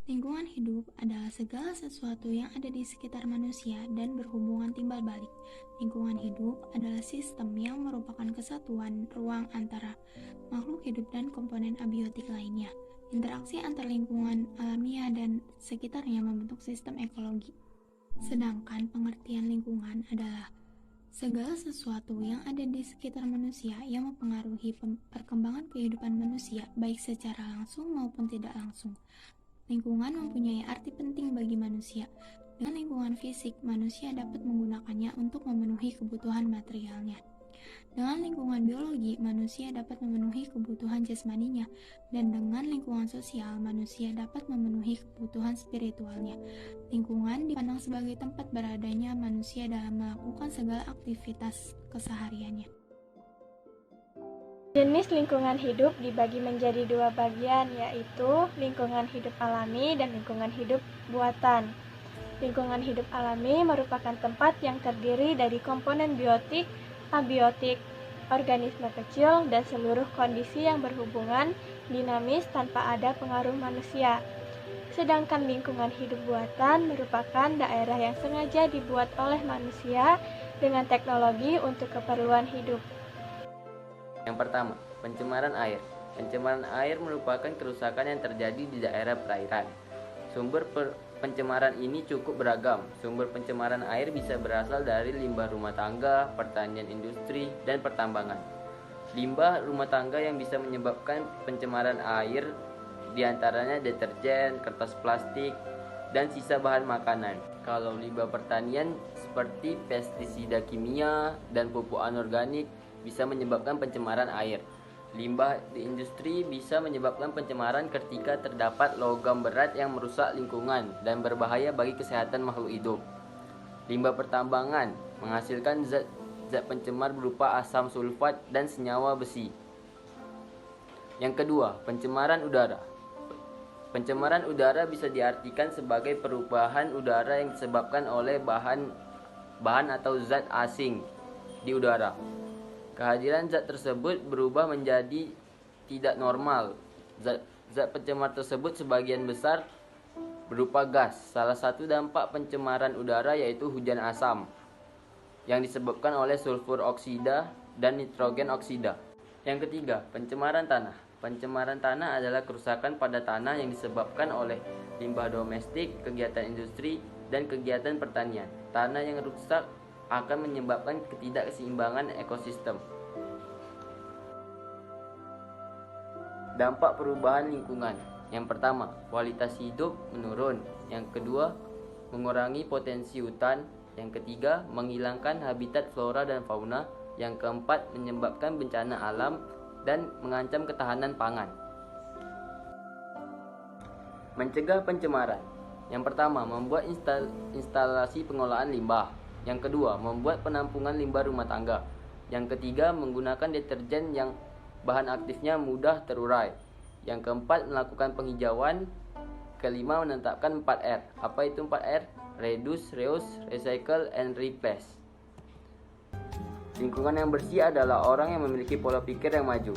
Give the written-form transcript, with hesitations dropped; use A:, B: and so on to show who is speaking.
A: Lingkungan hidup adalah segala sesuatu yang ada di sekitar manusia dan berhubungan timbal balik. Lingkungan hidup adalah sistem yang merupakan kesatuan ruang antara makhluk hidup dan komponen abiotik lainnya. Interaksi antar lingkungan alamiah dan sekitarnya membentuk sistem ekologi. Sedangkan pengertian lingkungan adalah segala sesuatu yang ada di sekitar manusia yang mempengaruhi perkembangan kehidupan manusia baik secara langsung maupun tidak langsung. Lingkungan mempunyai arti penting bagi manusia. Dengan lingkungan fisik, manusia dapat menggunakannya untuk memenuhi kebutuhan materialnya. Dengan lingkungan biologi, manusia dapat memenuhi kebutuhan jasmaninya, dan dengan lingkungan sosial, manusia dapat memenuhi kebutuhan spiritualnya. Lingkungan dipandang sebagai tempat beradanya manusia dalam melakukan segala aktivitas kesehariannya.
B: Jenis lingkungan hidup dibagi menjadi dua bagian, yaitu lingkungan hidup alami dan lingkungan hidup buatan. Lingkungan hidup alami merupakan tempat yang terdiri dari komponen biotik, abiotik, organisme kecil, dan seluruh kondisi yang berhubungan dinamis tanpa ada pengaruh manusia. Sedangkan lingkungan hidup buatan merupakan daerah yang sengaja dibuat oleh manusia dengan teknologi untuk keperluan hidup.
C: Yang pertama, pencemaran air. Pencemaran air merupakan kerusakan yang terjadi di daerah perairan. Sumber pencemaran ini cukup beragam. Sumber pencemaran air bisa berasal dari limbah rumah tangga, pertanian industri, dan pertambangan. Limbah rumah tangga yang bisa menyebabkan pencemaran air diantaranya deterjen, kertas plastik, dan sisa bahan makanan. Kalau limbah pertanian seperti pestisida kimia dan pupuk anorganik bisa menyebabkan pencemaran air. Limbah di industri bisa menyebabkan pencemaran ketika terdapat logam berat yang merusak lingkungan dan berbahaya bagi kesehatan makhluk hidup. Limbah pertambangan menghasilkan zat pencemar berupa asam sulfat dan senyawa besi. Yang kedua, pencemaran udara. Pencemaran udara bisa diartikan sebagai perubahan udara yang disebabkan oleh bahan atau zat asing di udara. Kehadiran zat tersebut berubah menjadi tidak normal. Zat pencemar tersebut sebagian besar berupa gas. Salah satu dampak pencemaran udara yaitu hujan asam yang disebabkan oleh sulfur oksida dan nitrogen oksida. Yang ketiga, pencemaran tanah. Pencemaran tanah adalah kerusakan pada tanah yang disebabkan oleh limbah domestik, kegiatan industri, dan kegiatan pertanian. Tanah yang rusak akan menyebabkan ketidakseimbangan ekosistem. Dampak perubahan lingkungan. Yang pertama, kualitas hidup menurun. Yang kedua, mengurangi potensi hutan. Yang ketiga, menghilangkan habitat flora dan fauna. Yang keempat, menyebabkan bencana alam dan mengancam ketahanan pangan. Mencegah pencemaran. Yang pertama, membuat instalasi pengolahan limbah. Yang kedua, membuat penampungan limbah rumah tangga. Yang ketiga, menggunakan deterjen yang bahan aktifnya mudah terurai. Yang keempat, melakukan penghijauan. Kelima, menetapkan 4R. Apa itu 4R? Reduce, reuse, recycle, and replace. Lingkungan yang bersih adalah orang yang memiliki pola pikir yang maju.